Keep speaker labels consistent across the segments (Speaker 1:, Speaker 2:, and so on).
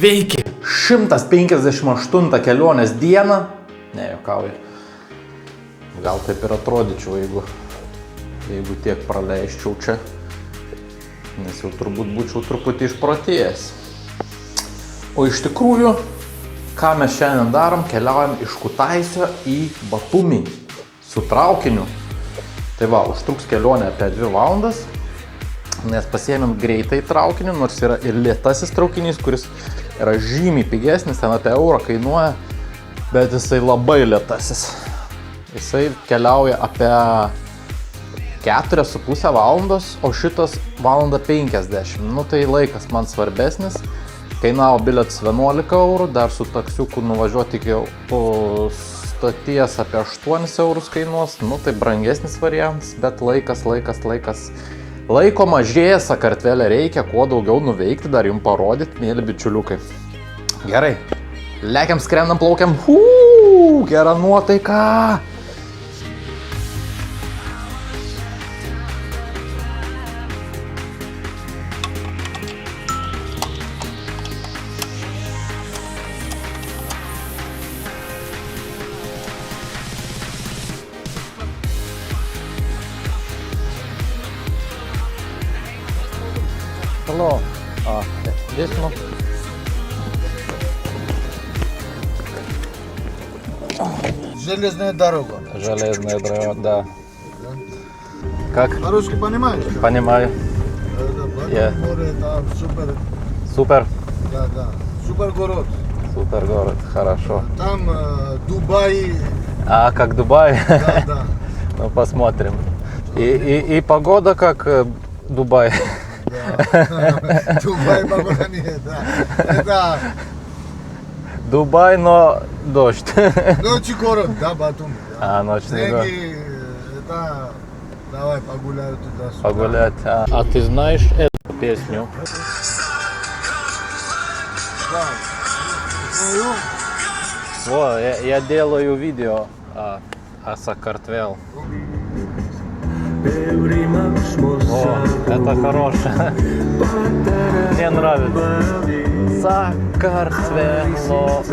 Speaker 1: Sveiki! 158 kelionės dieną. Ne, juokauju. Gal taip ir atrodyčiau, jeigu tiek praleisčiau čia. Nes jau turbūt būčiau truputį išprotėjęs. O iš tikrųjų, ką mes šiandien darom, keliaujam iš Kutaisio į Batumį su traukiniu. Tai va, užtruks kelionė apie 2 valandas, nes pasiėmėm greitai traukinį, nors yra ir lėtasis traukinys, kuris yra žymiai pigesnis, ten apie eurą kainuoja, bet jisai labai lėtasis. Jisai keliauja apie 4,5 valandos, o šitas valandą 50. Nu tai laikas man svarbesnis. Kainavo bilietas 11 eurų, dar su taksiuku nuvažiuoti iki stoties apie 8 eurus kainuos. Nu tai brangesnis variantas, bet laikas. Laiko mažėja, Sakartvele reikia kuo daugiau nuveikti, dar jums parodyti, mėly bičiuliukai. Gerai, lekiam, skrendam, plaukiam, gera nuotaika. Hello. Здесь мы.
Speaker 2: Железная дорога.
Speaker 1: Железная дорога, да. Как?
Speaker 2: По-русски понимаешь?
Speaker 1: Понимаю.
Speaker 2: Море там супер.
Speaker 1: Супер?
Speaker 2: Да. Супер город.
Speaker 1: Супер город, хорошо.
Speaker 2: Там Дубай.
Speaker 1: А, как Дубай?
Speaker 2: Да.
Speaker 1: Ну, посмотрим. И погода как Дубай?
Speaker 2: Да. Дубай погода нет, да. Это
Speaker 1: Дубай, но дождь.
Speaker 2: ночью город, да, Батуми. Да.
Speaker 1: А, ночный город.
Speaker 2: Деньги, это... Давай погуляю туда-сюда.
Speaker 1: Погулять. А ты знаешь эту песню?
Speaker 2: Да. Знаю.
Speaker 1: Во, я делаю видео о Сакартвел. О, это хорошее. Мне нравится. Сакартвело.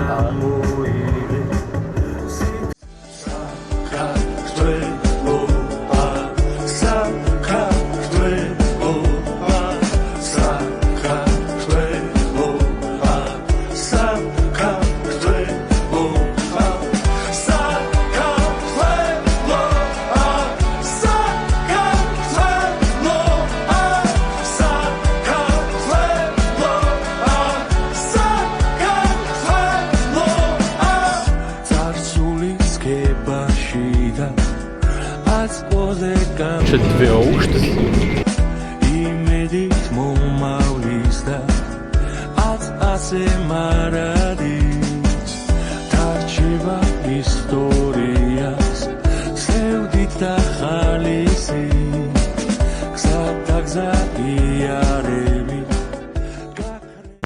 Speaker 1: Čia 2 aukštis.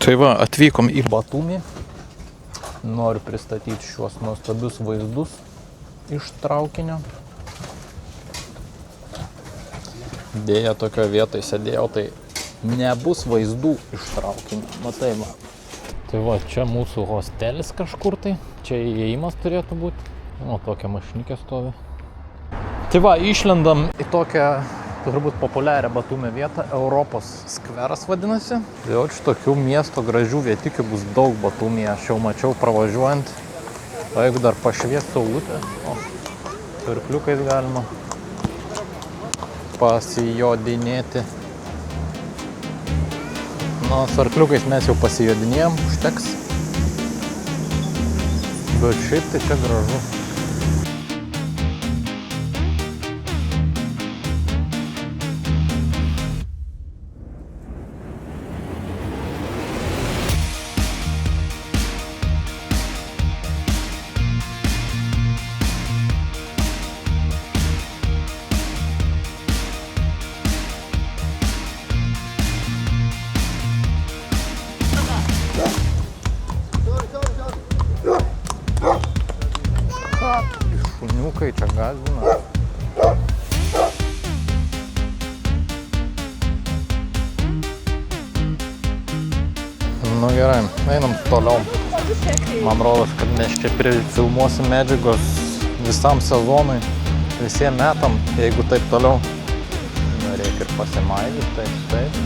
Speaker 1: Tai va, atvykom į Batumį. Noriu pristatyti šiuos nuostabius vaizdus iš traukinio. Dėja, tokio vietoj sėdėjau, tai nebus vaizdų iš traukinio. Matai, va. Tai va, čia mūsų hostelis kažkur tai. Čia įėjimas turėtų būti. O, tokia mašinikė stovi. Tai va, išlendam į tokią, turbūt populiarią Batumio vietą. Europos skveras vadinasi. Jau čia tokių miesto gražių vietikių bus daug Batumyje. Aš jau mačiau pravažiuojant. O jeigu dar pašvies saulutė, pirkliukais galima pasijodinėti. Nu, su arkliukais mes jau pasijodinėjom, užteks. Bet šiaip tai čia gražu. Šuniukai čia gąsdina. Nu gerai, einam toliau. Man rodos, kad mes čia prifilmuosim medžiagos visam sezonui, visiem metam, jeigu taip toliau. Reikia ir pasimaidyti, taip.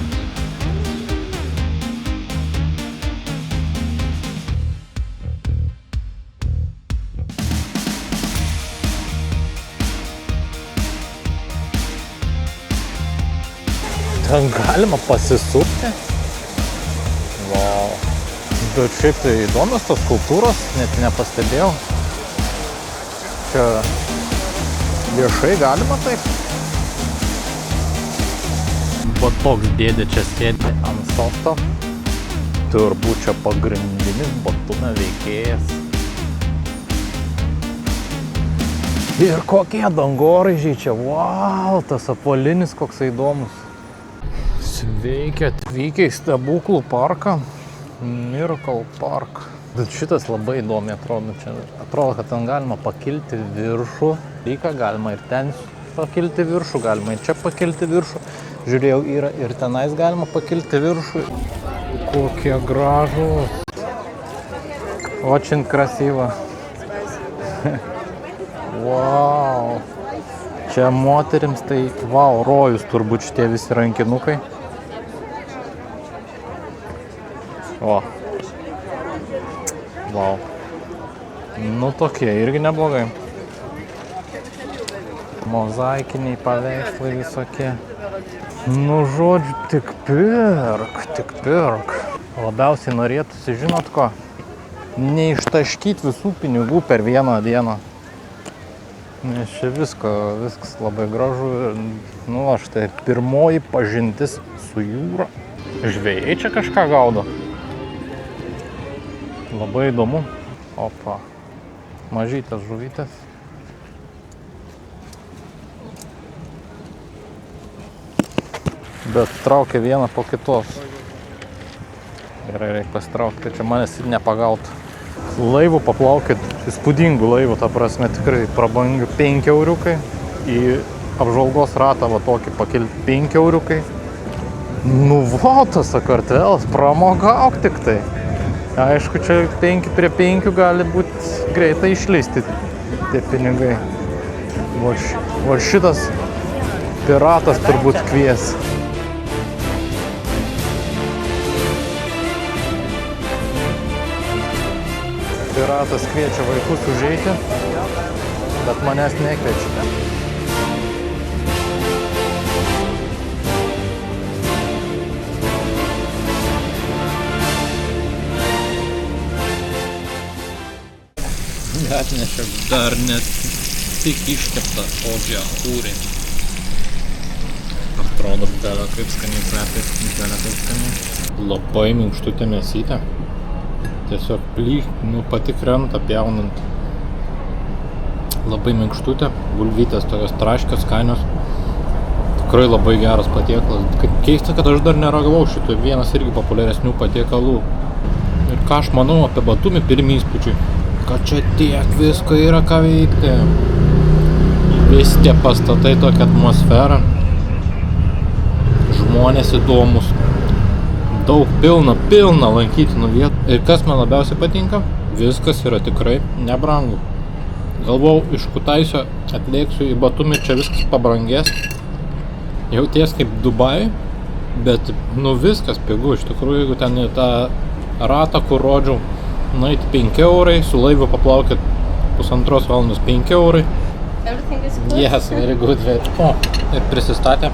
Speaker 1: Ten galima pasisupti. Wow. Bet šiaip tai įdomios tos skulptūros, net nepastebėjau. Čia viešai galima taip. Va toks dėdė čia sėdi ant softo. Turbūt čia pagrindinis Batume veikėjas. Ir kokie dangoraižiai čia. Wow, tas apvalinis koks įdomus. Sveiki atvykę į stebuklų parką, Miracle Park. Bet šitas labai įdomiai atrodo. Čia atrodo, kad ten galima pakilti viršų. Reikia, galima ir ten pakilti viršų, galima ir čia pakilti viršų. Žiūrėjau, yra ir tenais galima pakilti viršų. Kokie gražūs. Очень красиво. Wow. Čia moterims tai, wow, rojus turbūt šitie visi rankinukai. O. Wow. Nu tokie irgi neblogai. Mozaikiniai paveikslai visokie. Nu žodžiu, tik pirk. Labiausiai norėtųsi, žinot ko? Neištaškyti visų pinigų per vieną dieną. Nes čia viskas labai gražu. Nu, štai pirmoji pažintis su jūra. Žvejai čia kažką gaudo. Labai įdomu. Opa. Mažytės žuvytės. Bet traukia vieną po kitos. Gerai, reikia pasitraukti, kad čia manęs ir nepagautų. Laivų paplaukit, įspūdingų laivų, ta prasme, tikrai prabangių 5 euriukai. Į apžvalgos ratą va tokį pakilti 5 euriukai. Nu, va, tas Sakartvelas, pramogauk tik tai. Aišku, čia 5 prie 5 gali būti greitai išleisti tie pinigai. Va šitas piratas turbūt kvies. Piratas kviečia vaikus užeiti, bet manęs nekviečia. Atnešė dar net tik iškeptą ožiahūrį. Atrodo, belė kaip skaniai kvepia, belė kaip skaniai. Labai minkštutė mėsytė. Tiesiog pati krenta pjaunant. Labai minkštutė, bulvytės tokios traškios, skanios. Tikrai labai geras patiekalas. Keista, kad aš dar neragavau šito, vienas irgi populiaresnių patiekalų. Ir ką aš manau apie Batumį, pirmi įspūdžiai. Kad čia tiek visko yra ką veikti. Visi tie pastatai, tokia atmosfera. Žmonės įdomus. Daug pilna lankytinų vietų. Ir kas man labiausiai patinka, viskas yra tikrai nebrangu. Galvau, iš Kutaisio atlėksiu į Batumį, čia viskas pabrangės. Jauties kaip Dubai, bet viskas pigu. Iš tikrųjų, jeigu ten į tą ratą, kur rodžiau, nueiti 5 eurai, su laivu paplaukit 1,5 valandos 5 eurai.
Speaker 3: Everything is good?
Speaker 1: Yes, very good. O, ir prisistatė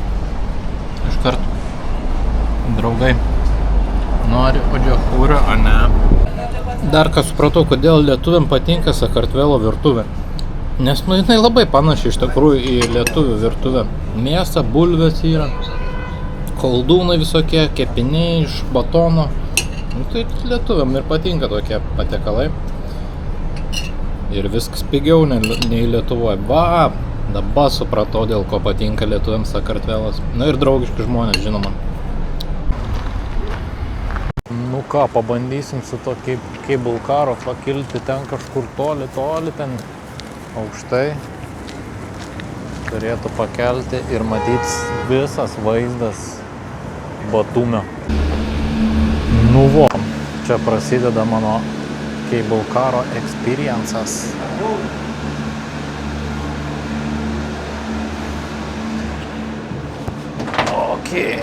Speaker 1: iškart draugai. Nori ožiahūrio, a ne? Dar ką supratau, kodėl lietuviam patinka Sakartvelo virtuvė. Nes jinai labai panaši iš tikrųjų į lietuvių virtuvę. Mėsa, bulvės yra, koldūnai visokie, kepiniai iš batono. Tai lietuviam ir patinka tokie patiekalai. Ir viskas pigiau nei Lietuvoje. Va, dabar supratau, dėl ko patinka lietuviam Sakartvelas. Na ir draugiški žmonės, žinoma. Nu ką, pabandysim su to cable caro pakilti ten kažkur toli, ten aukštai. Turėtų pakelti ir matyti visas vaizdas Batumio. Nu vo, Čia prasideda mano cable karo experiences. Okay.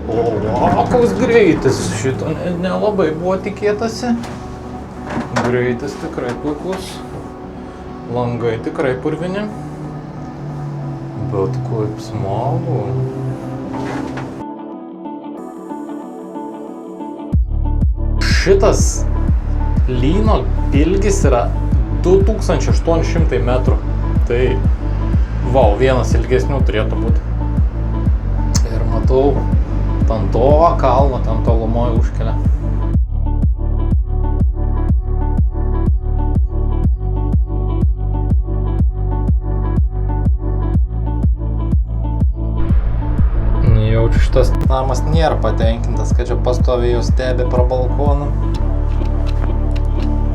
Speaker 1: O, koks greitis. Šito nelabai buvo tikėtasi. Greitis tikrai puikus. Langai tikrai purvini. Bet kaip smagu. Šitas lyno ilgis yra 2800 metrų. Tai, vau, vienas ilgesnių turėtų būti. Ir matau, ten to kalno, ten tolumoje užkelia. Jaučiu, šitas namas nėra patenkintas, kad čia pastovėjo stebi pro balkoną.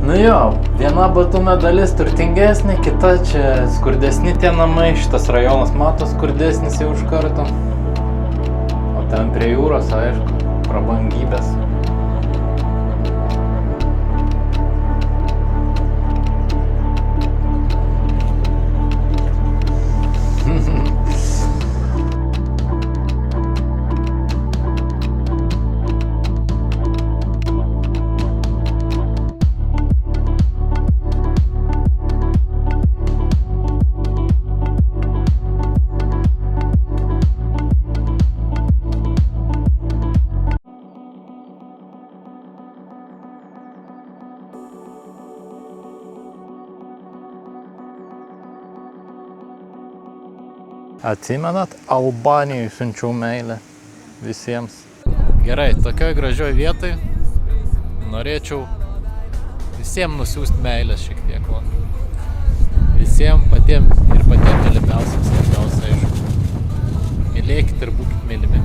Speaker 1: Nu jo, viena batume dalis turtingesnė, kita čia skurdesni tie namai, šitas rajonas mato skurdesnis jau iš karto. O ten prie jūros, aišku, prabangybės. Atsimenat, Albanijoj siunčiau meilę visiems. Gerai, tokioj gražioj vietoj norėčiau visiems nusiųsti meilę šiek tiek. Visiems patiems ir patiems mylimiausiams, svarbiausia, aišku. Mylėkit ir būkit mylimi.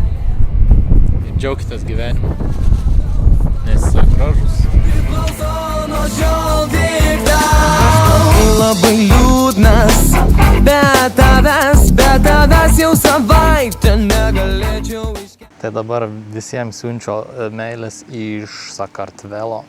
Speaker 1: Ir džiaukitės gyvenimu, nes jis gražus.
Speaker 3: Labai liūdnas, bet tavęs jau savaitę negalėčiau iškęsti.
Speaker 1: Tai dabar visiems siunčiu meilės iš Sakartvelo.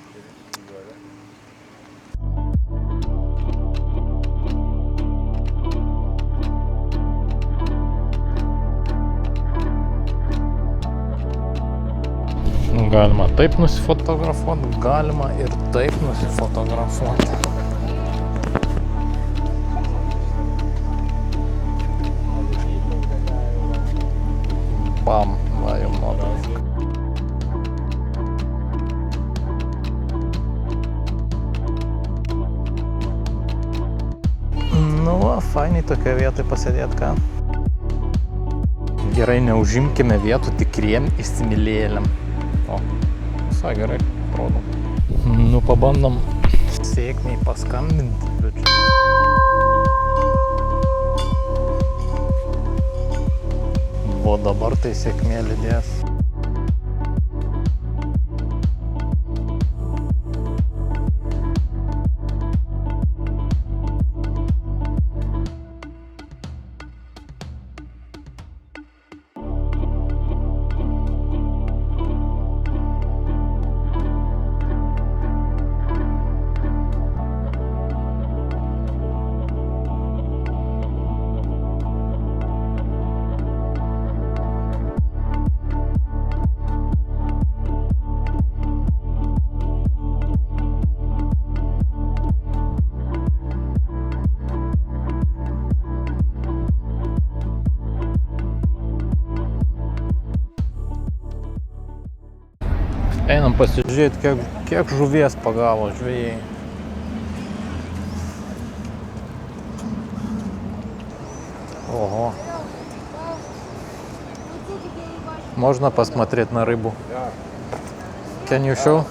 Speaker 1: Galima taip nusifotografuoti, galima ir taip nusifotografuoti. Bam, va jau nuotrauka. Nu va, fainiai tokia vietoj pasėdėt, ką? Gerai, neužimkime vietų tikriem įsimylėjėliam. O, visai gerai, atrodo. Nu, pabandom sėkmiai paskambinti, bet čia. O dabar tai sėkmė lydės. Einam pasižiūrėti, kiek žuvies pagavo žvejai. Ого. Можно посмотреть на рыбу? Can you show?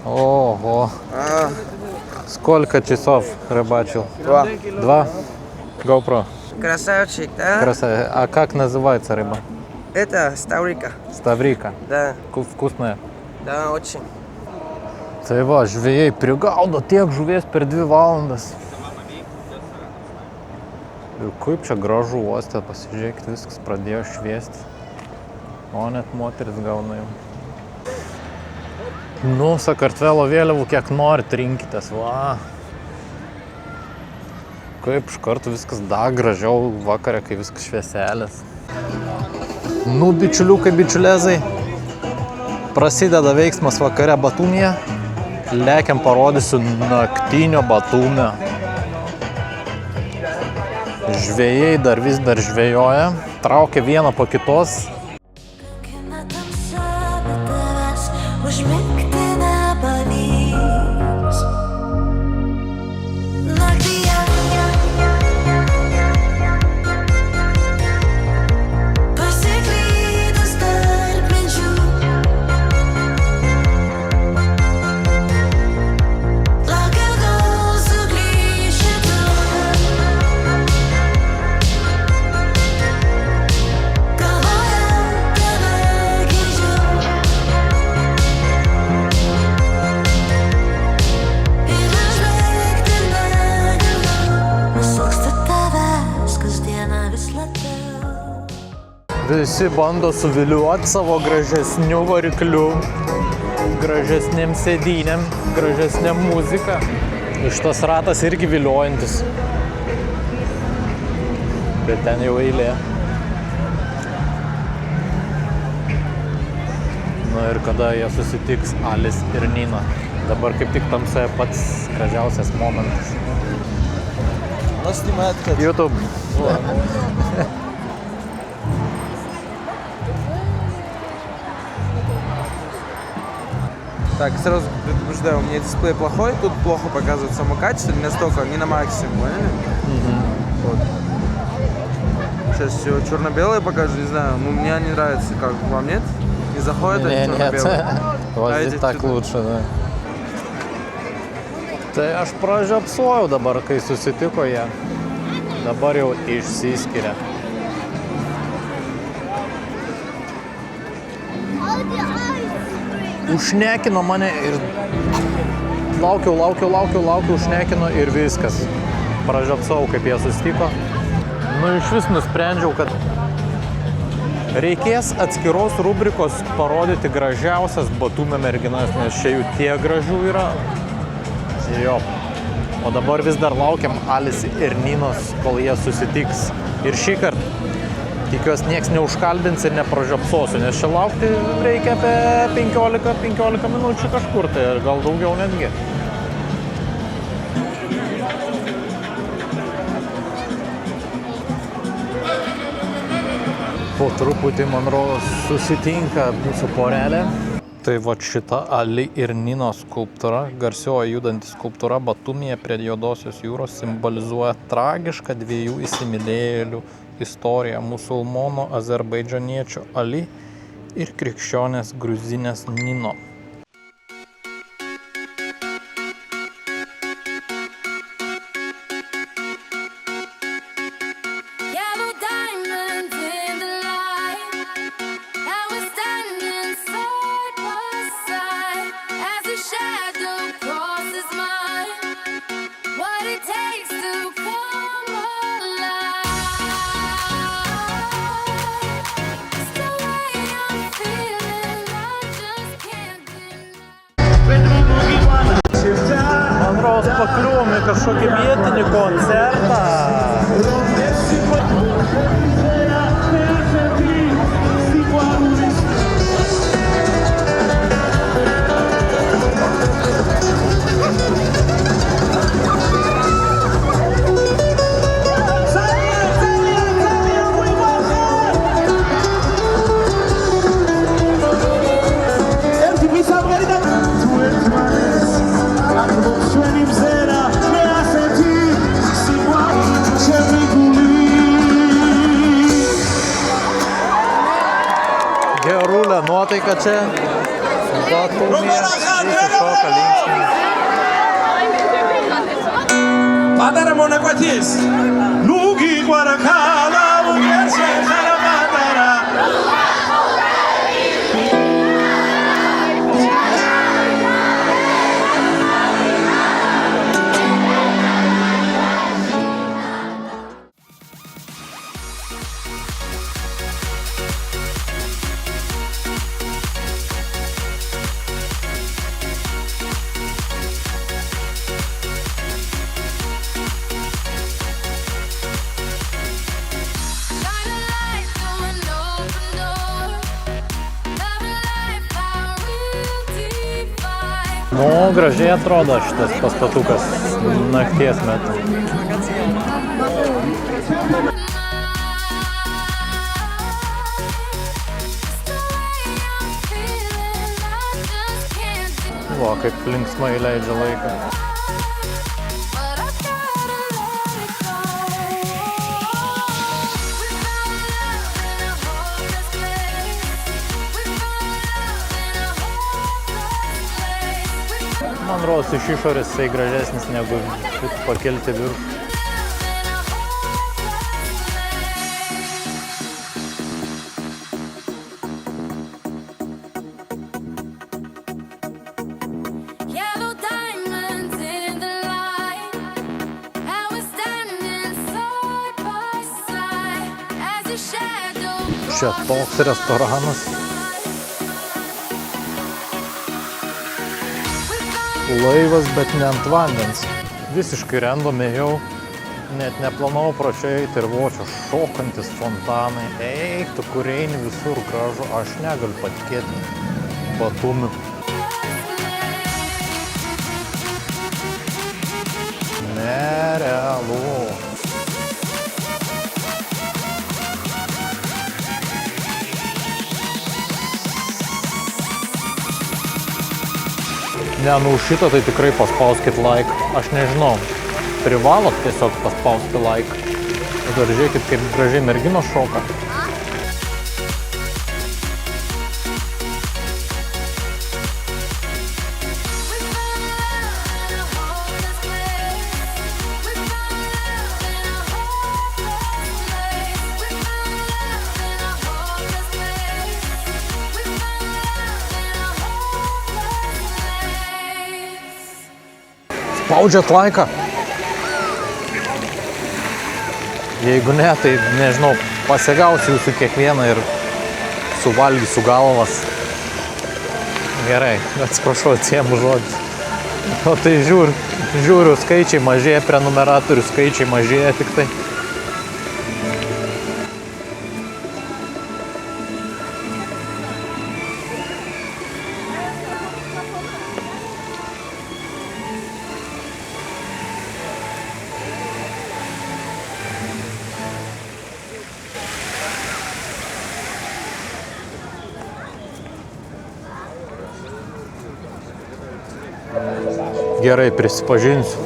Speaker 1: Ого. Сколько часов рыбачил? 2? GoPro.
Speaker 3: Красавчик, да?
Speaker 1: Красавец. А как называется рыба?
Speaker 3: Это ставрика.
Speaker 1: Stavryka.
Speaker 3: Да,
Speaker 1: Вкусная.
Speaker 3: да, очень.
Speaker 1: Tai va, žvejai prigaudo tiek žuvies per 2 valandas. Ir kaip čia gražu uoste, pasižiūrėkit, viskas pradėjo šviesti. O net moteris gauna jau. Nu, Sakartvelo vėliavų kiek norit rinkitės, va. Kaip iš karto viskas dar gražiau vakarė, kai viskas švieselės. Nu, bičiuliukai, bičiulezai, prasideda veiksmas vakare Batumyje. Lekiam parodysiu naktinio Batumio. Žvejai dar vis dar žvejoja, traukia vieną po kitos.
Speaker 4: Užmigti nepavyks. Naktyje pasiklydus tarp minčių, laukiu, kol sugrįši tu. Galvoje tave girdžiu.
Speaker 1: Visi bando suviliuoti savo gražesniu varikliu, gražesnėm sėdynėm, gražesnėm muzika. Šitas ratas irgi viliojantis. Bet ten jau eilė. Na ir kada jie susitiks Alis ir Nina. Dabar kaip tik tamsoje pats gražiausias momentas.
Speaker 3: Нас снимает как?
Speaker 1: YouTube.
Speaker 5: Так, сразу предупреждаю, у меня дисплей плохой, тут плохо показывает само качество, не настолько, не на максимум, поняли? Вот. Сейчас все черно-белое покажу, не знаю, ну мне не нравится, как вам нет? Не заходит это черно-белое?
Speaker 1: У вас здесь так лучше, да. Tai aš pražiopsojau dabar, kai susitiko jie. Dabar jau išsiskiria. Užšnekino mane ir laukiau, užšnekino ir viskas. Pražiopsojau, kaip jie susitiko. Nu, iš vis nusprendžiau, kad reikės atskiros rubrikos parodyti gražiausias Batumio merginas, nes čia jų tiek gražių yra. Jo. O dabar vis dar laukiam Alis ir Ninos, kol jie susitiks. Ir šį kartą tikiuosi nieks neužkalbins ir nepražiopsosiu, nes čia laukti reikia apie 15 minučių kažkur, tai gal daugiau netgi. Po truputį, man rodos, susitinka mūsų porelė. Tai va šita Ali ir Ninos skulptūra, garsioji judanti skulptūra Batumyje prie Juodosios jūros simbolizuoja tragišką dviejų įsimylėjėlių istoriją – musulmono azerbaidžaniečio Ali ir krikščionės gruzinės Nino. Man rodos, pakliuvom į kažkokį vietinį koncertą. Gerulė nuotaika čia. Batumyje. Visi šoka linksmai.
Speaker 6: Padara Monaquatis, Nugi Guaracala, Ugerse, Jalamatara.
Speaker 1: Nu, gražiai atrodo šitas pastatukas nakties metu. Va, kaip linksmai leidžia laiką. Man rodos, iš išorės jisai gražesnis negu pakelti viršų.
Speaker 4: Yellow diamonds in the light, and we're standing side by side as a shadow.
Speaker 1: Čia toks restoranas. Laivas, bet ne ant vandens. Visiškai random ėjau, net neplanavau pro čia eiti ir vočio šokantis fontanai. Eik, tu kur eini visur gražu, aš negaliu patikėti Batumiu. Nerealu. Ne, nu šitą tai tikrai paspauskit like. Aš nežinau, privalot tiesiog paspausti like. Dar žiūrėkit, kaip gražiai merginos šoka. Spaudžiat laiką. Jeigu ne, tai nežinau, pasigausiu jūsų kiekvieną ir suvalgysiu galvas. Gerai, atsiprašau, atsiemu žodį. O tai žiūriu, skaičiai mažėja, prenumeratorių skaičiai mažėja tik tai. Gerai, prisipažinsiu,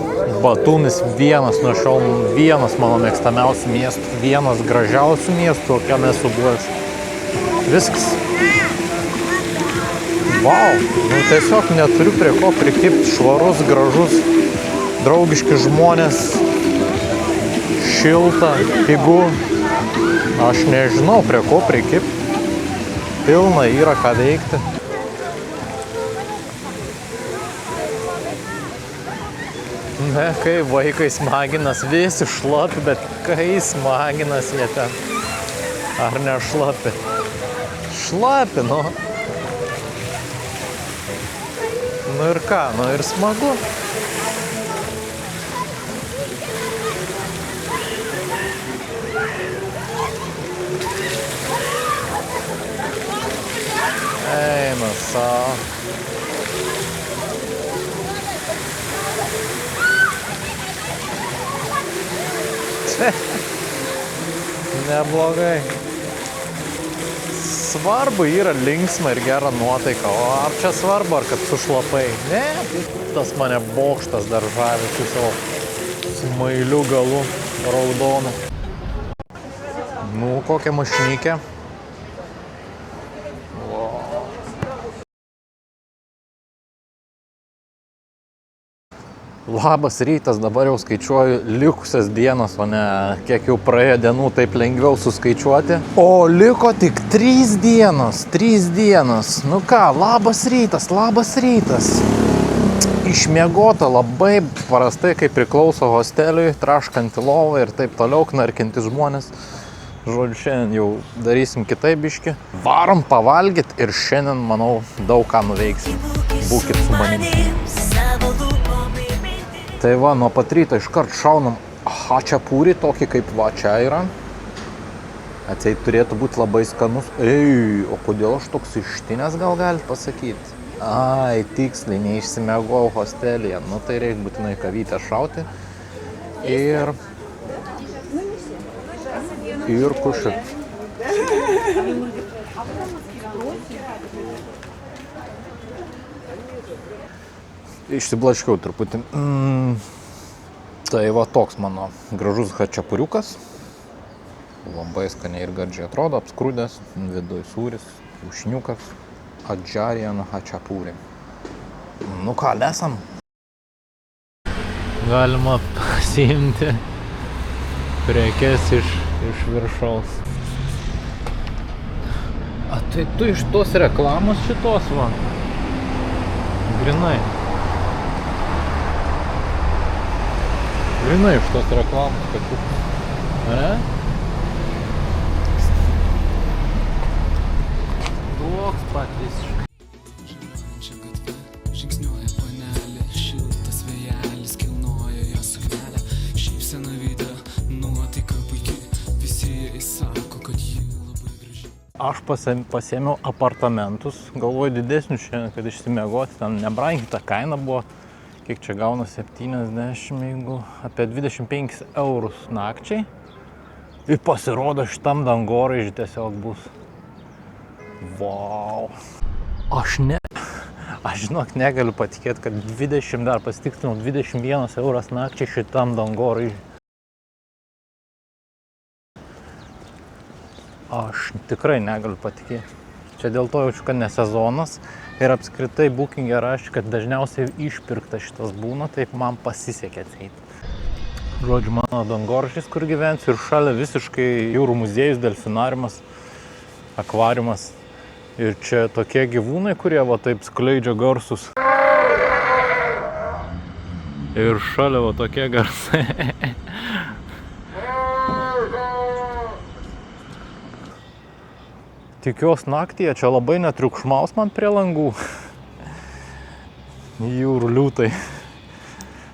Speaker 1: Batumis vienas nuo šiol, vienas mano mėgstamiausių miestų, vienas gražiausių miestų, kokiam esu buvęs. Viskas. Vau, nu tiesiog neturiu prie ko prikipti, švarus, gražus, draugiški žmonės, šilta, pigu. Aš nežinau, prie ko prikipti. Pilna yra ką veikti. Ne, kai vaikai smaginas, visi šlapi, bet kai smaginas jie ten. Ar ne šlapi? Šlapi, nu. Nu ir ką, nu ir smagu. Eina savo. Neblogai. Svarbu yra linksma ir gera nuotaika, o ar čia svarbu, ar kad sušlapai? Ne, tas mane bokštas dar žavi su savo smailiu galu raudonu. Nu, kokia mašinykė. Labas rytas, dabar jau skaičiuoju likusias dienas, o ne kiek jau praėjo dienų, taip lengviau suskaičiuoti. O liko tik 3 dienos, 3 dienos. Nu ką, labas rytas, labas rytas. Išmiegota labai prastai, kaip priklauso hosteliui, traškanti lova ir taip toliau, knarkinti žmonės. Žodžiu, šiandien jau darysim kitaip biškį. Varom pavalgyt ir šiandien, manau, daug ką nuveiksim. Būkit su manimi. Tai va, nuo pat ryto iškart šaunam hačapūrį, tokį kaip va čia yra. Atseit turėtų būti labai skanus. Ei, o kodėl aš toks ištinęs, gal galit pasakyti? Ai, tiksliai, neišsimiegojau hostelyje. Nu tai reikia būtinai kavytę šauti. Ir kušit. Išsiblaškiau truputį. Tai va toks mano gražus hačiapuriukas. Labai skaniai ir gardžiai atrodo, apskrūdęs, viduj sūris, kiaušiniukas, adžarian hačiapuri. Nu ką, lesam? Galima pasiimti prekes iš viršaus. A tai tu iš tos reklamos šitos va? Grinai. Grinai iš tos reklamos, kad tu... Ne? Toks pat visiškai.
Speaker 7: Žinančia gatve žingsniuoja panelė, šiltas vėjelis kilnoja jo suknelę, šypsena veide, nuotaika puiki, visi jai sako, kad ji labai graži.
Speaker 1: Aš pasiėmiau apartamentus, galvoju didesnių šiandien, kad išsimiegoti, ten nebrangi ta kaina buvo, kiek čia gauna 70, jeigu apie 25 eurus nakčiai. Ir pasirodo šitam dangoraižį tiesiog bus. Vau. Aš žinok, negaliu patikėti, kad 20, dar pasitikslinau, 21 euras nakčiai šitam dangoraižį. Aš tikrai negaliu patikėti. Čia dėl to jaučiu, kad ne sezonas ir apskritai booking'e rašė, kad dažniausiai išpirkta šitas būna, taip man pasisekė atseit. Žodžiu, mano dangoraižis, kur gyvensiu, ir šalia visiškai jūrų muziejus, delfinariumas, akvariumas. Ir čia tokie gyvūnai, kurie va taip skleidžia garsus. Ir šalia va tokie garsai. Tikiuos naktyje čia labai netriukšmaus man prie langų. Jūrų liūtai.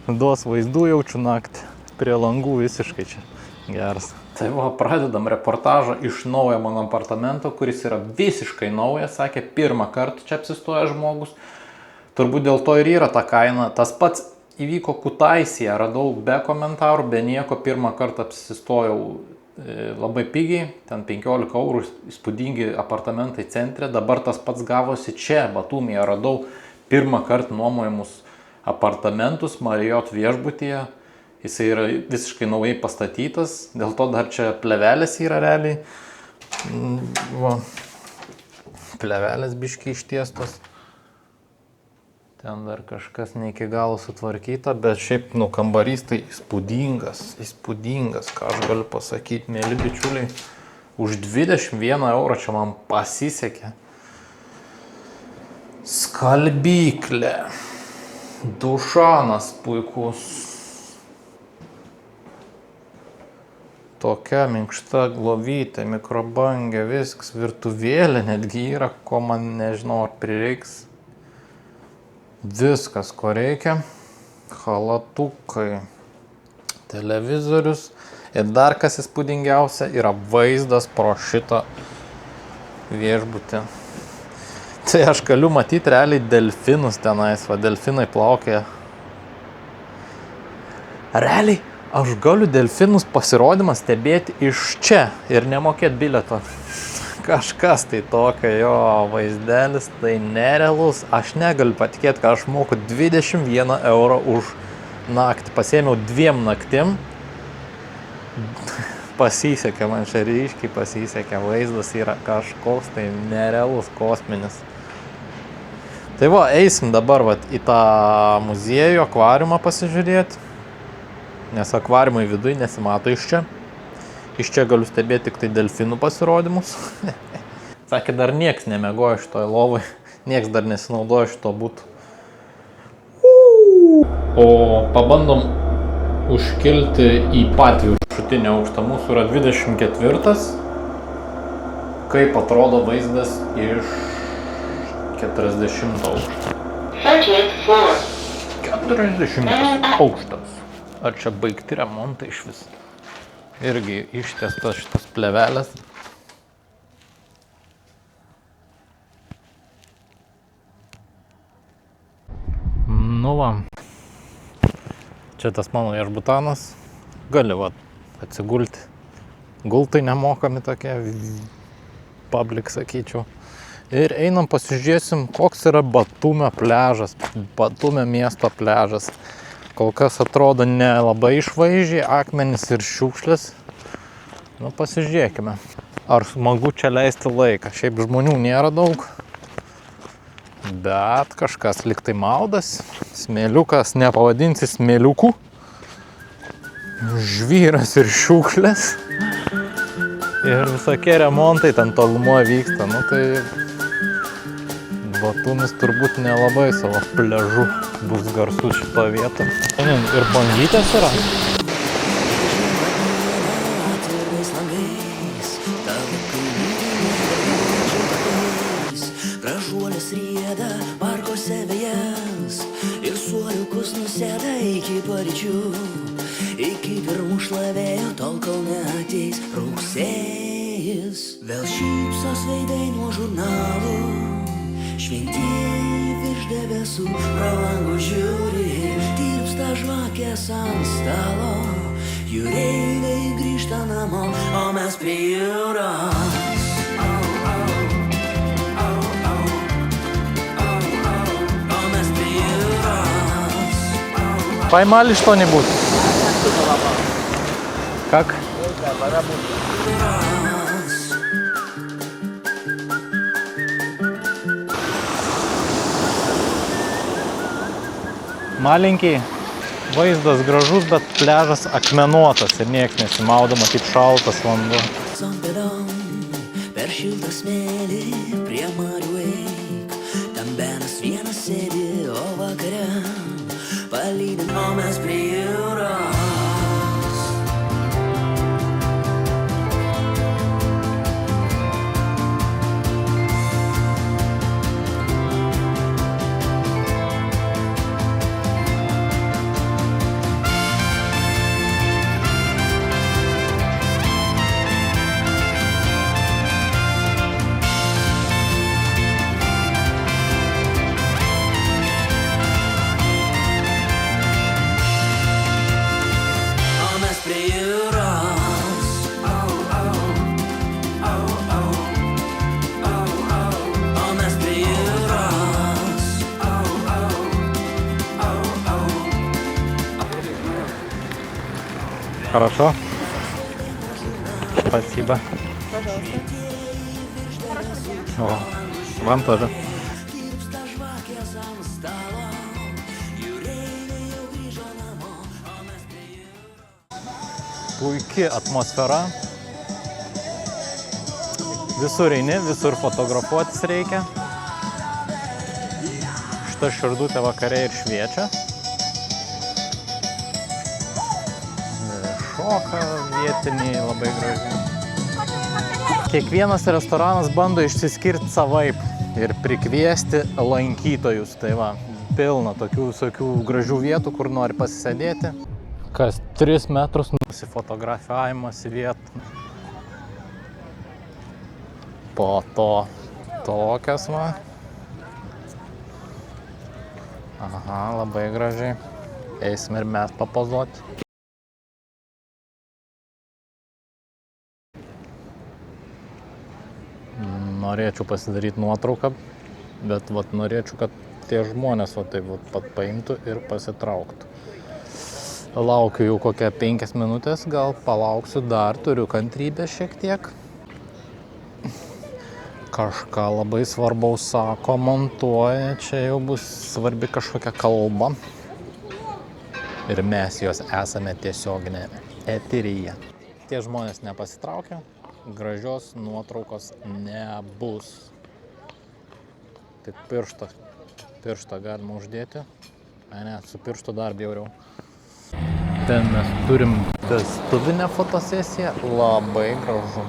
Speaker 1: Duos vaizdų jaučiu naktį. Prie langų visiškai čia geras. Tai va, pradedam reportažą iš naujo mano apartamento, kuris yra visiškai naujas, sakė, pirmą kartą čia apsistoja žmogus. Turbūt dėl to ir yra ta kaina. Tas pats įvyko Kutaisėje, radau be komentarų, be nieko, pirmą kartą apsistojau labai pigiai, ten 15 eurų, įspūdingi apartamentai centre. Dabar tas pats gavosi čia, Batumyje, radau pirmą kartą nuomojamus apartamentus Marriott viešbutyje. Jisai yra visiškai naujai pastatytas, dėl to dar čia plevelės yra realiai. Va. Plevelės biški ištiestos. Ten dar kažkas ne iki galo sutvarkyta, bet šiaip, kambarys tai įspūdingas, ką aš galiu pasakyti, mėly bičiuliai. Už 21 eurą čia man pasisekė. Skalbyklė. Dušanas puikus. Tokia minkšta glovytė, mikrobangė, viskas, virtuvėlė netgi yra, ko man nežinau ar prireiks. Viskas, ko reikia. Halatukai, televizorius. Ir dar kas įspūdingiausia yra vaizdas pro šitą viešbutį. Tai aš galiu matyti realiai delfinus tenais, va delfinai plaukė. Realiai aš galiu delfinus pasirodymą stebėti iš čia ir nemokėti bilieto. Kažkas tai tokio, jo vaizdelis, tai nerealus. Aš negaliu patikėti, kad aš moku 21 eurą už naktį. Pasiėmiau 2 naktim. Pasisekė, man čia ryškiai pasisekė. Vaizdas yra kažkoks tai nerealus, kosminis. Tai va, eisim dabar į tą muziejų, akvariumą pasižiūrėti. Nes akvariumai viduj nesimato iš čia. Iš čia galiu stebėti tik tai delfinų pasirodymus. Sakė, dar nieks nemiegojo šitoj lovai. Nieks dar nesinaudojo šito būtų. O pabandom užkilti į patį viršutinį aukštą. Mūsų yra 24. Kaip atrodo vaizdas iš 40 aukšto. 40 aukštas. Ar čia baigti remontai iš vis? Irgi ištiestas šitas plevelės. va. Čia tas mano viešbutanas. Gali va atsigulti. Gultai nemokami tokie. Public, sakyčiau. Ir einam pasižiūrėsim, koks yra Batumio pliažas. Batumio miesto pliažas. Kol kas atrodo nelabai išvaizdžiai, akmenys ir šiukšlės. Nu, pasižiūrėkime. Ar smagu čia leisti laiką. Šiaip žmonių nėra daug. Bet kažkas liktai maudas. Smėliukas, nepavadinsi smėliukų. Žvyras ir šiukšlės. Ir visokie remontai ten tolumoje vyksta. Nu, tai Batumis turbūt nelabai savo pliažu bus garsus šito vietą. Ir bangytės yra.
Speaker 8: Gražuolės rieda parkuose vėjas ir suoliukus nusėda iki paryčių, iki pirmų šlavėjo, tol kol neateis rugsėjis. Vėl šypsos veidai nuo žurnalų, šventieji virš debesų pro langus žiūri, tirpsta žvakės ant stalo, jūreiviai grįžta namo, o mes prie jūros.
Speaker 1: Поймали что-нибудь? Как? Malinkiai, vaizdas gražus, bet pliažas akmenuotas ir nieks nesimaudama, kaip šaltas vanduo.
Speaker 8: Per šiltą smėlį prie marių eik, tam benas vienas sėdi, o vakare palydin, o mes prie jūros.
Speaker 1: Хорошо? Спасибо. О, вам тоже. Puiki atmosfera. Visur eini, visur fotografuotis reikia. Šita širdutė vakare ir šviečia. Šoka vietiniai labai gražiai. Kiekvienas restoranas bando išsiskirti savaip ir prikviesti lankytojus. Tai va, pilna tokių visokių gražių vietų, kur nori pasisėdėti. Kas 3 metrus nusifotografiavimas į vietą. Po to tokias va. Aha, labai gražiai. Eisim ir mes papozuoti. Norėčiau pasidaryti nuotrauką, bet vat, norėčiau, kad tie žmonės va, taip vat, pat paimtų ir pasitrauktų. Laukiu jau kokią 5 minutės, gal palauksiu dar, turiu kantrybę šiek tiek. Kažką labai svarbaus sako, montuoja, čia jau bus svarbi kažkokia kalba. Ir mes jos esame tiesioginėme eteryje. Tie žmonės nepasitraukia. Gražios nuotraukos nebus. Tik pirštą galima uždėti. Ne, su pirštu dar bjauriau. Ten mes turim vestuvinę fotosesiją. Labai gražu.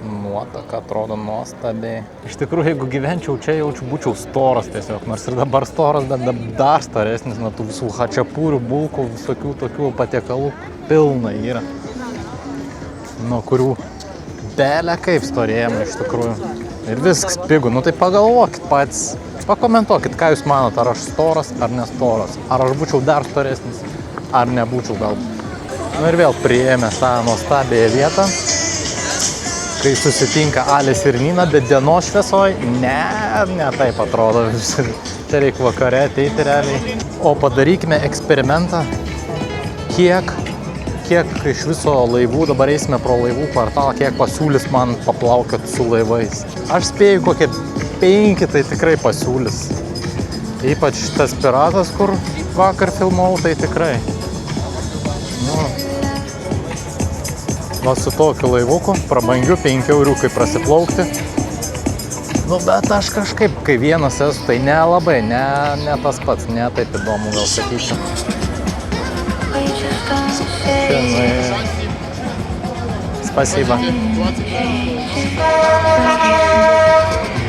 Speaker 1: Nuotaka atrodo nuostabiai. Iš tikrųjų, jeigu gyvenčiau čia, būčiau storas tiesiog. Nors ir dabar storas, bet dar storesnis nuo tų visų hačiapūrių, bulkų, visokių tokių patiekalų pilna yra. Nuo kurių belė kaip storėjame iš tikrųjų. Ir viskas pigu. Nu tai pagalvokit patys. Pakomentuokit, ką jūs manot, ar aš storas ar nestoras. Ar aš būčiau dar storesnis, ar nebūčiau gal. Nu ir vėl priėmė tą nuostabiąją vietą, kai susitinka Alis ir Nina, bet dienos šviesoj, ne taip atrodo visur. Čia reikia vakare ateiti realiai. O padarykime eksperimentą, kiek iš viso laivų, dabar eisime pro laivų kvartalą, kiek pasiūlys man paplaukioti su laivais. Aš spėju, kokie 5 tai tikrai pasiūlys. Ypač tas piratas, kur vakar filmavau, tai tikrai. Nu, va su tokiu laivuku, prabangiu 5 euriukai prasiplaukti. Nu, bet aš kažkaip, kai vienas esu, tai nelabai, ne tas pats, ne taip įdomu, gal sakyčiau. Spasiba.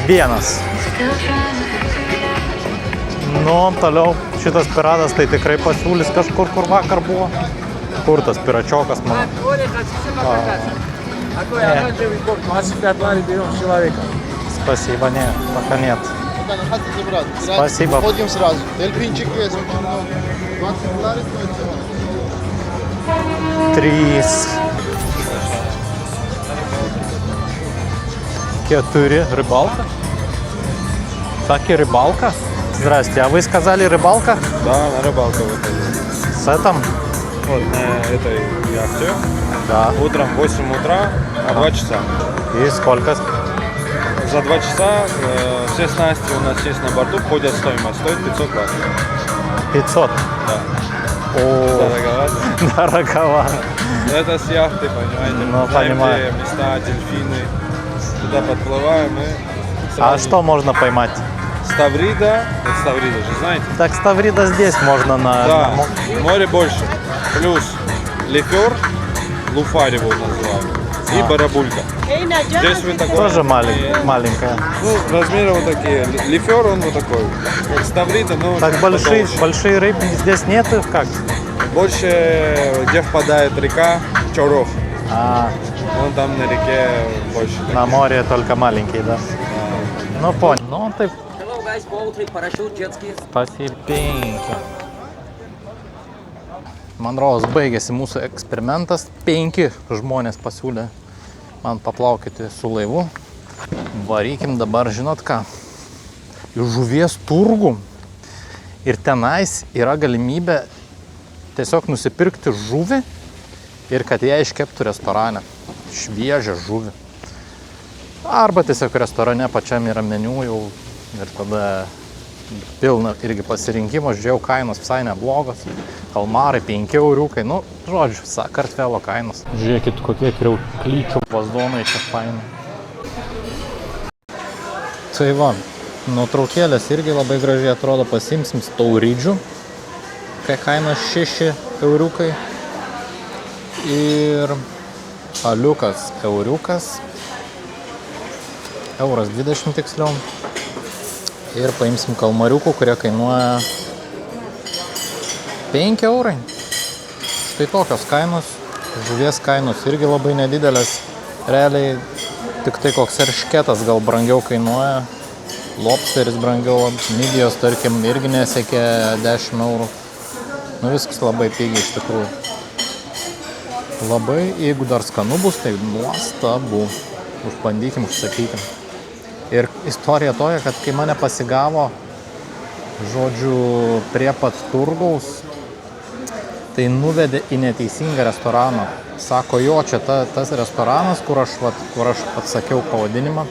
Speaker 1: Vienas. Nu, toliau šitas piratas tai tikrai pasiūlys kažkur, kur vakar buvo. Kur tas piračiokas, mano? Спасибо, нет, пока нет. Спасибо.
Speaker 2: Ходим сразу. Дельфинчик есть очень много. 20 долларов стоит.
Speaker 1: 3, 4. Рыбалка? Так и рыбалка? Здрасте, а вы сказали рыбалка?
Speaker 9: Да, на рыбалку выходим.
Speaker 1: С этим?
Speaker 9: Вот на этой яхте.
Speaker 1: Да.
Speaker 9: Утром в 8 утра на 2 часа.
Speaker 1: И сколько?
Speaker 9: За 2 часа все снасти у нас есть на борту, входят в стоимость. Стоит 500 баксов.
Speaker 1: 500?
Speaker 9: Да.
Speaker 1: О,
Speaker 9: Дороговато.
Speaker 1: дороговато.
Speaker 9: Это с яхты, понимаете?
Speaker 1: Ну,
Speaker 9: Знаем,
Speaker 1: понимаю.
Speaker 9: где места, дельфины. Туда подплываем и
Speaker 1: А
Speaker 9: сразу
Speaker 1: что можно поймать?
Speaker 9: Ставрида. Вот Ставрида же знаете?
Speaker 1: Так ставрида здесь можно на...
Speaker 9: Да,
Speaker 1: на-
Speaker 9: море больше. Плюс лифер, луфарь его называют, и барабулька. Здесь вы такой...
Speaker 1: Тоже маленькая.
Speaker 9: Ну, размеры вот такие. Лифер он вот такой. Вот ставрида, но
Speaker 1: Так
Speaker 9: потолще.
Speaker 1: большие рыбы здесь нету? Как?
Speaker 9: Больше, где впадает река, Чорох.
Speaker 1: А,
Speaker 9: Вон там на реке больше.
Speaker 1: на море только маленькие, да? Ну, понял. Ну, ты...
Speaker 10: Hello guys, boat trip, parachute, jet ski.
Speaker 1: Spasiba. Man rodos, baigėsi mūsų eksperimentas. 5 žmonės pasiūlė man paplaukyti su laivu. Varykim dabar, žinot ką, į žuvies turgų. Ir tenais yra galimybė tiesiog nusipirkti žuvį ir kad ją iškeptų restorane. Šviežią žuvį. Arba tiesiog restorane pačiam yra meniu jau ir tada pilna irgi pasirinkimo, žiūrėjau, kainos visai neblogos. Kalmarai 5 euriukai, nu, žodžiu, Sakartvelo kainos. Žiūrėkit, kokie kriauklyčių vazonai čia faini. Tai va, nuotraukėlės irgi labai gražiai atrodo, pasimsim stauridžių, kai kaina 6 euriukai. Ir aliukas euriukas, euras 20 tiksliau. Ir paimsim kalmariukų, kurie kainuoja 5 eurai. Štai tokios kainos. Žuvies kainos irgi labai nedidelės. Realiai tik tai koks eršketas gal brangiau kainuoja. Lobsteris brangiau. Midijos, tarkim, irgi nesiekia 10 eurų. Nu viskas labai pigiai iš tikrųjų. Labai, jeigu dar skanu bus, tai nuostabu. Užbandykim, užsakykim. Ir istorija tokia, kad kai mane pasigavo, žodžiu, prie pat turgaus, tai nuvedė į neteisingą restoraną. Sako, jo, čia tas restoranas, kur aš atsakiau pavadinimą.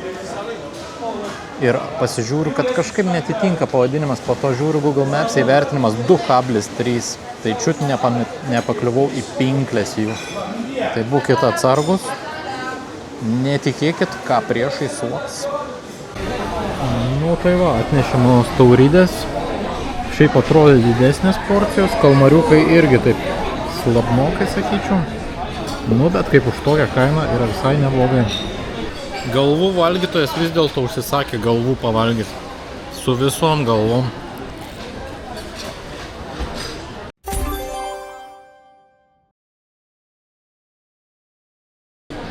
Speaker 1: Ir pasižiūriu, kad kažkaip netitinka pavadinimas, po to žiūriu Google Maps įvertinimas 2,3. Tai čiut nepakliuvau į pinklės jų. Tai būkit atsargus, netikėkit, ką priešai suoks. Nu tai va, atnešėm mano stauridės. Šiaip atrodė didesnės porcijos, kalmariukai irgi taip slabnokai, sakyčiau. Nu, bet kaip už tokią kainą yra visai neblogai. Galvų valgytojas vis dėlto užsisakė galvų pavalgyti. Su visom galvom.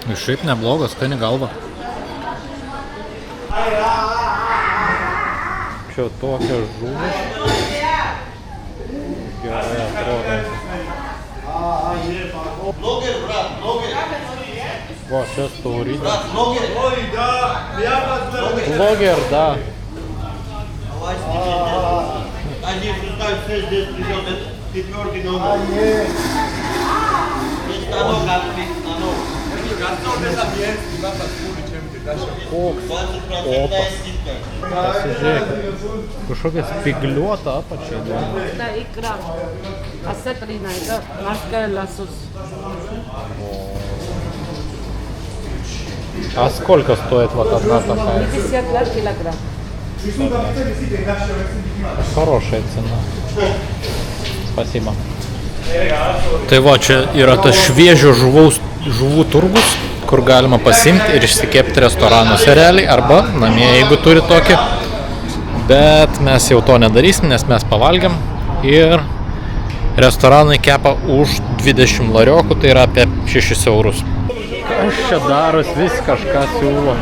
Speaker 1: Ir šiaip neblogas, skani galva. čia tokia žuvis. Gerai atrodo. Va, čia taurydė. Блогер, да.
Speaker 2: Они считают, что здесь придет 4-й номер. Станок открыть, станок.
Speaker 1: Koks opas. Pasižiūrėkit. Kažkokia spigliuota apačia.
Speaker 11: Да, икра. Осетрина, это морская лосось.
Speaker 1: А сколько стоит вот одна такая?
Speaker 11: 52 килограмм.
Speaker 1: Хорошая цена. Spasiba. Tai va, čia yra tas šviežio žuvų turgus, kur galima pasimti ir išsikepti restoranuose realiai, arba namie, jeigu turi tokį. Bet mes jau to nedarysim, nes mes pavalgiam ir restoranai kepa už 20 lariokų, tai yra apie 6 eurus. Kas čia daros, vis kažką siūlo.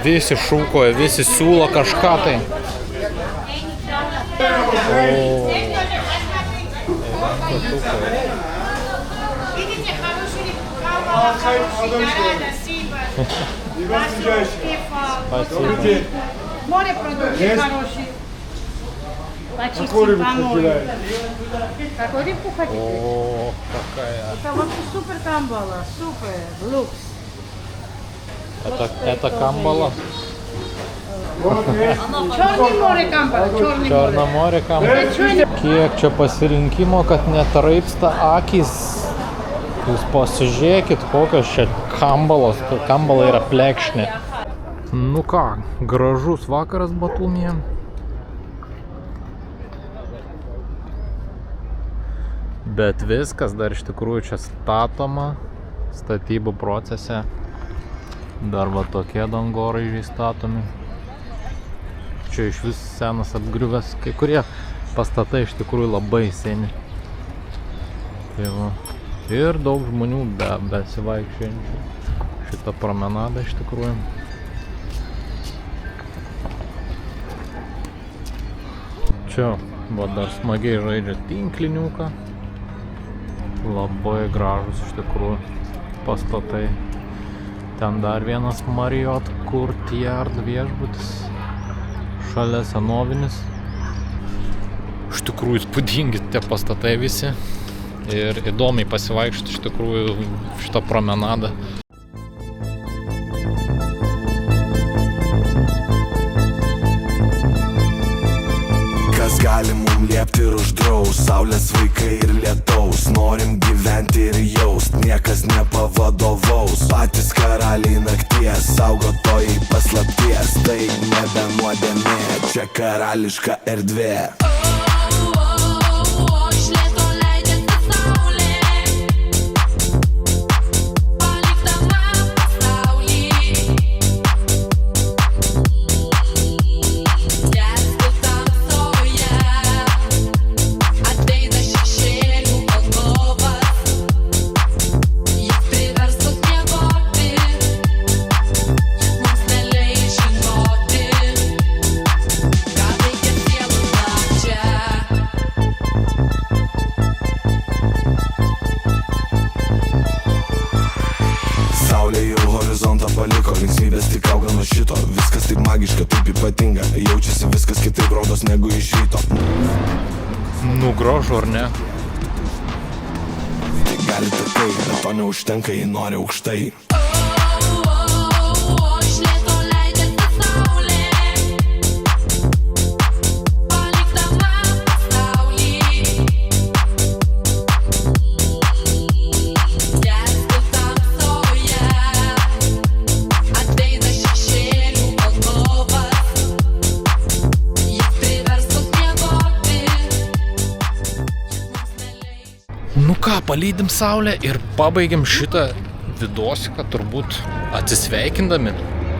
Speaker 1: Visi šūkoja, visi siūlo kažką tai.
Speaker 11: Морепродукты хорошие. Какую рыбу хотите? Какую рыбку хотите?
Speaker 1: О, какая.
Speaker 11: Это вообще супер камбала, супер, люкс.
Speaker 1: Это камбала?
Speaker 11: Черное море камбала,
Speaker 1: Черное море камбала. Kiek čia pasirinkimo, kad netraipsta akys. Jūs pasižiūrėkit, kokios čia kambalos. Kambala yra plekšnė. Nu ką, gražus vakaras Batumyje. Bet viskas dar iš tikrųjų čia statoma, statybų procese. Dar va tokie dangoraižiai statomi. Čia iš vis senas apgriuvęs, kai kurie pastatai iš tikrųjų labai seni. Tai va. Ir daug žmonių besivaikščiančių šitą promenadą iš tikrųjų. Čia va dar smagiai žaidžia tinkliniuką. Labai gražus iš tikrųjų pastatai. Ten dar vienas Marriott Courtyard viešbutis. Šalia senovinis. Iš tikrųjų įspūdingi tie pastatai visi. Ir įdomiai pasivaikščioti iš tikrųjų šitą promenadą.
Speaker 12: Kas gali mum liepti ir uždraus, saulės vaikai ir lietaus. Norim gyventi ir jaust, niekas nepavadovaus. Patys karaliai nakties, saugotojai paslapties. Tai nebe nuodėmė, čia karališka erdvė. Linksmybės tik auga nuo šito. Viskas taip magiška, taip ypatinga. Jaučiasi viskas kitaip rodos negu iš ryto.
Speaker 1: Nu gražu, ar ne?
Speaker 12: Tai galite tai, bet to neužtenka, jei nori aukštai.
Speaker 1: Nu ką, palydim saulę ir pabaigiam šitą vidosiką turbūt atsisveikindami.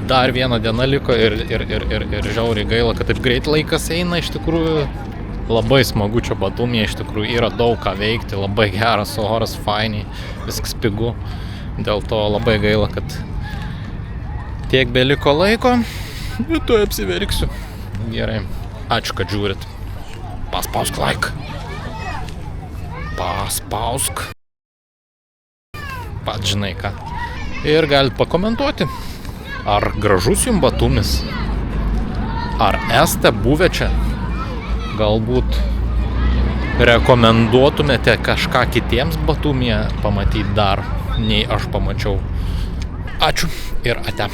Speaker 1: Dar viena diena liko ir žiauriai gaila, kad taip greit laikas eina. Iš tikrųjų labai smagu čia Batumyje, iš tikrųjų yra daug ką veikti, labai geras oras, fainiai, viskas pigu. Dėl to labai gaila, kad tiek beliko laiko. Ir tuoj apsiverksiu. Gerai. Ačiū, kad žiūrit. Paspausk like. Paspausk. Pat žinai ką. Ir galit pakomentuoti. Ar gražus jums Batumis? Ar esate buvę čia? Galbūt rekomenduotumėte kažką kitiems Batumyje pamatyti dar, nei aš pamačiau. Ačiū ir ate.